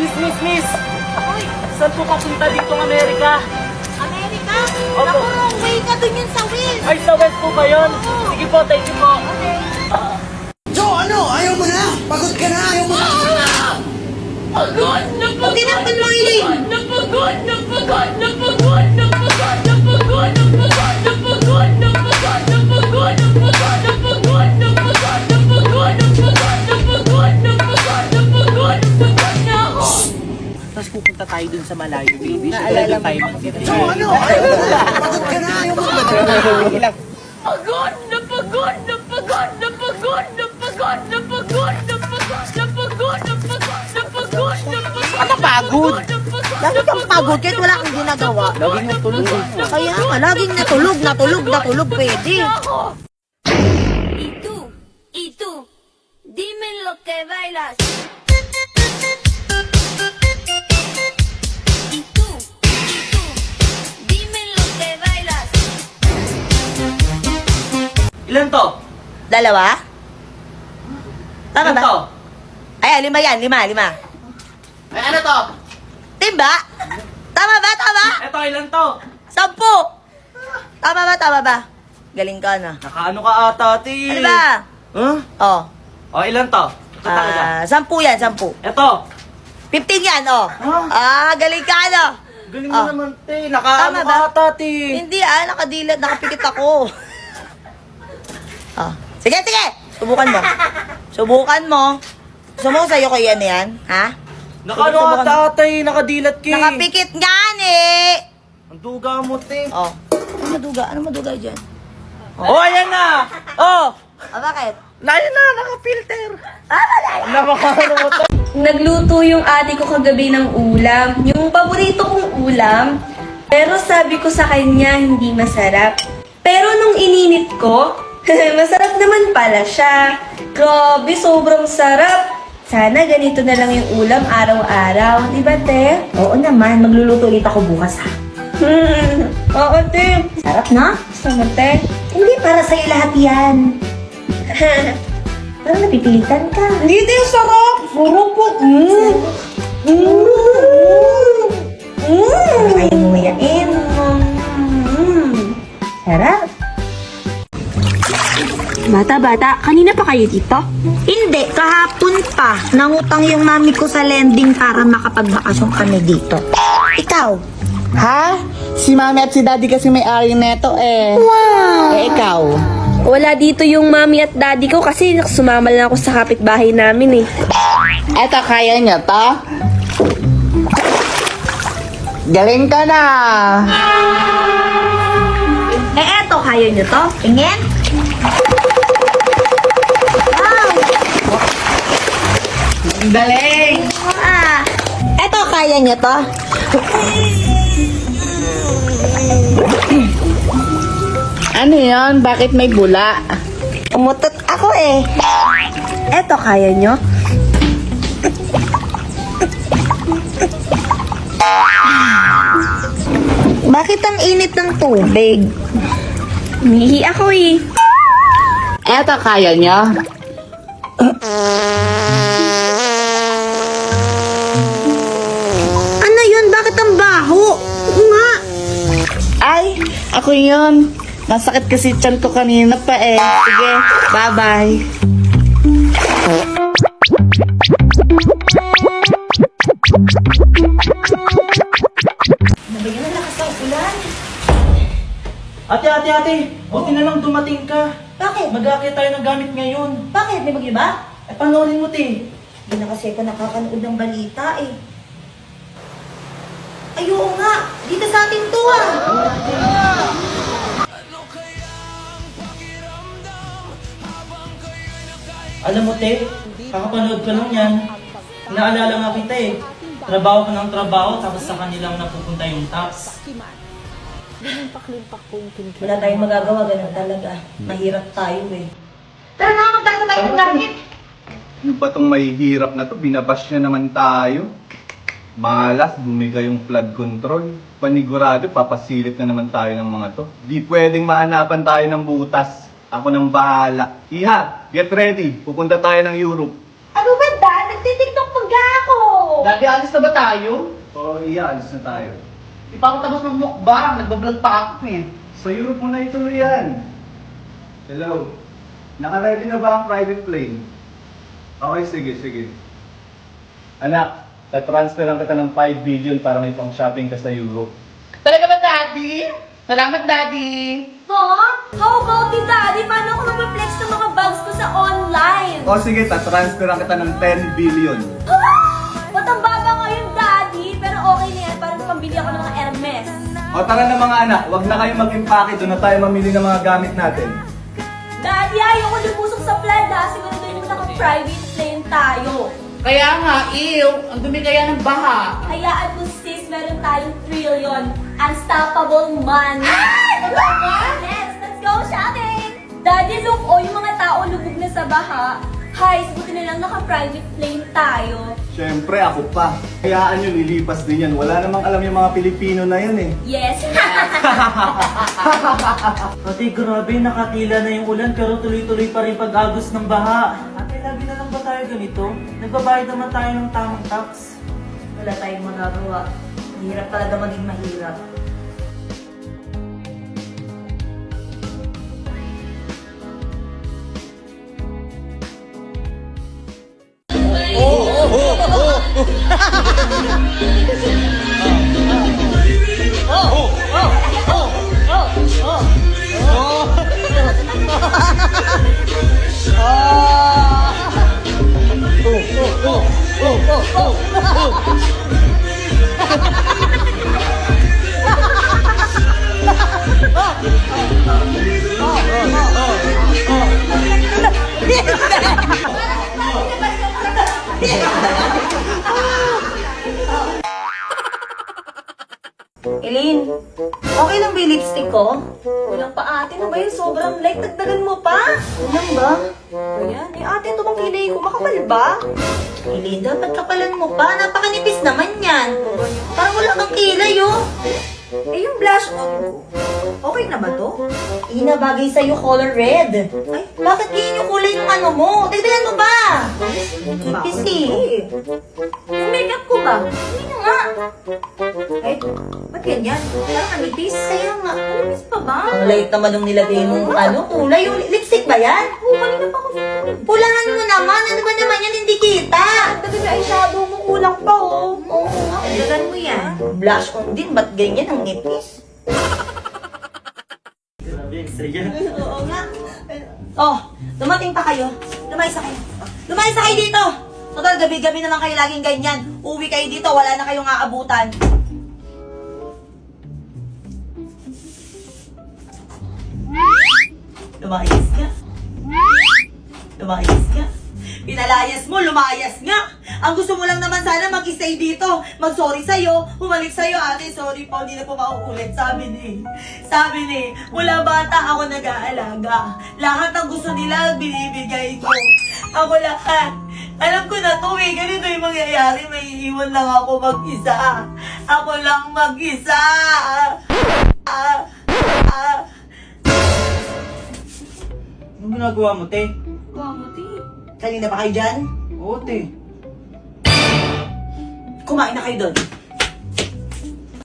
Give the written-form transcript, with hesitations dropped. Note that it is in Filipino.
Miss! Saan po papunta ditong Amerika? Amerika? Opo. Naku, wrong way ka dun yun sa West. Ay, sa West po ba yun? Sige po, thank you po. Okay. So ano? Ayaw mo na? Pagod ka na? Ayaw mo na? Huwag tinapon mo, Eileen. Tapos pupunta tayo dun sa malayo, baby. Naalala tayo mag-get. So ano? Ayaw mo na? Pagod ka na? Ayaw mo na? Ano pagod? Lagi kang pagod kahit wala kang ginagawa. Laging natulog. Kaya nga, laging natulog, pwede. Y tú, dime lo que bailas. Y tú, dime lo que bailas. Ilan to? Dalawa? Tama Ilan ba? to? Ay, lima yan, lima. Ay, ano to? Timba? Tama ba? Eto, ilan to? 10! Tama ba? Galing ka na. Nakaano ka ata, ate? Ano ba? Huh? Oh. O, ilan to? Ito talaga. 10 yan, 10. Eto. 15 yan, oh. Huh? Galing ka, no? Galing mo Oh. naman, te. Nakaano Tama ka ba? ata, ate? Hindi, nakadilat, nakapikit ako. Sige. Subukan mo. Gusto mo sa'yo ko yan, ha? Nakaano ka ata, ate? Nakadilat ki. Nakapikit nga, eh. Ang duga mo, te. Oh. Ano maduga dyan? Oh, ayan na. Oh. Bakit? Ayan na, naka-filter. Napakaano mo to. Nagluto yung ate ko kagabi ng ulam. Yung paborito kong ulam. Pero sabi ko sa kanya, hindi masarap. Pero nung ininit ko, masarap naman pala siya. Grabe, sobrang sarap. Sana ganito na lang yung ulam araw-araw. Di ba, te? Oo naman, magluluto ulit ako bukas, ha? Oo, te. Sarap na? Gusto mo, te? Hindi, para sa'yo lahat yan. Parang napipilitan ka. Hindi, te. Sarap. Sarap po. Ayaw mo mayain. Sarap. Bata, kanina pa kayo dito? Hindi, kahapon pa. Nangutang yung mami ko sa lending para makapagbakasyon kami dito. Ikaw? Ha? Si mami at si daddy kasi may-ari neto eh. Wow! Eh ikaw? Wala dito yung mami at daddy ko kasi sumama lang ako sa kapitbahay namin eh. Eto, kaya niyo to? Galing ka na! Eto, kaya nyo to? Tingin? Wow! Galing! Eto, kaya nyo to? Ano yon? Bakit may bula? Umutot ako eh. Eto, kaya nyo? Bakit ang init ng tubig? Umihi ako eh. Eto, kaya niyo? Ano yun? Bakit ang baho? Oo nga. Ay, ako yun. Masakit kasi tiyan ko kanina pa eh. Sige, bye-bye. Ate. Buti na lang dumating ka. Bakit? Mag-aakit tayo ng gamit ngayon. Bakit? May bagyo ba? Eh, panoorin mo, te. Hindi na kasi ako nakakanood ng balita eh. Ay, oo nga. Dito sa atin to ah. Alam mo, te, kakapanood ko lang yan. Naalala nga kita eh. Trabaho ka ng trabaho, tapos sa kanilang napupunta yung tax. Wala tayong magagawa, ganun talaga. Mahirap tayo eh. Ano ba itong mahihirap na to? Binabash na naman tayo. Malas, bumigay yung flood control. Panigurado, papasilip na naman tayo ng mga to. Di pwedeng mahanapan tayo ng butas. Ako nang bahala. Iha, get ready. Pupunta tayo ng Europe. Ano ba, Dan? Nagtitiktok pag ako. Daddy, alis na ba tayo? Oo, alis na tayo. Di pa ako tapos magmukbang. Nagbablog pa ako eh. Sa Europe mo na ituloy yan. Hello. Naka-ready na ba ang private plane? Okay, sige. Anak, tatransferan kita ng 5 billion para may pang-shopping ka sa Europe. Talaga ba, Daddy? Salamat, Daddy. How about you, Daddy? Paano ako mag-flex ng mga bags ko sa online? O sige, tatransferan kita ng 10 billion. Matambaba ngayon, Daddy. Pero okay na yan. Parang pambili ako ng mga Hermes. O tara na mga anak, wag na kayo mag-impake, doon na tayo mamili ng mga gamit natin. Daddy, ayoko lumusok sa plan, ha? Siguraduhin mo naka-private plane tayo. Kaya nga, ang dumi kaya ng baha. Hayaan mo, sis, meron tayong trillion. Unstoppable money. Yes, let's go shopping! Daddy, look, yung mga tao lubog na sa baha. Hi, buti na lang naka-private plane tayo. Siyempre, ako pa. Hayaan nyo, lilipas din yan. Wala namang alam yung mga Pilipino na yan eh. Yes, Ate, grabe, nakatila na yung ulan pero tuloy-tuloy pa rin pag-agos ng baha. Ate, lagi na lang ba tayo ganito? Nagbabayad naman tayo ng tamang tax. Wala tayong magagawa. Hirap talaga maging mahirap. Eileen, okay lang ba yung lipstick ko? Kulang pa ate, ano ba yun? Sobrang light, dagdagan mo pa. Kulang ba? Ayan, ate, ito bang kilay ko? Makapal ba? Eileen, dapat kapalan mo pa. Napakanipis naman yan. Parang wala kang kilay, oh. Eh, yung blush on ko. Okay na ba to? Ina, bagay sa'yo color red. Ay, bakit ganyan yung kulay ng ano mo? Tignan mo ba? Nipis eh. Yung makeup ko ba? Hindi na nga. Eh, ba't ganyan? Parang kanipis. Kaya nga, kanipis pa ba? Ang light naman nung nilagay mong kulay. Yung lipstick ba yan? Oo, kanina pa ako. Pulangan mo naman. Ano ba naman yan? Hindi kita. Dagan na eyeshadow mo. Kulang pa, oh. Oo nga. Dagan mo yan. Blush on din. Ba't ganyan ang nipis? Grabe, ang saya. Oo nga. Oh, dumating pa kayo. Lumayas na kayo. Lumayas na kayo dito. Total, gabi-gabi naman kayo laging ganyan. Uwi kayo dito, wala na kayong aabutan. Lumayas nga. Lumayas nga. Pinalayas mo, lumayas nga. Ang gusto mo lang naman sana mag-stay dito. Mag-sorry sa'yo, humalik sa'yo, ate, sorry po, hindi na po mauulit. Sabi ni, mula bata ako nag-aalaga. Lahat ng gusto nila, binibigay ko. Ako lahat. Alam ko na to eh, ganito yung mangyayari, may iiwan lang ako mag-isa. Ako lang mag-isa. Anong ginagawa mo, te? Kanina ba kayo dyan? Oo, te. Kumain na kayo doon.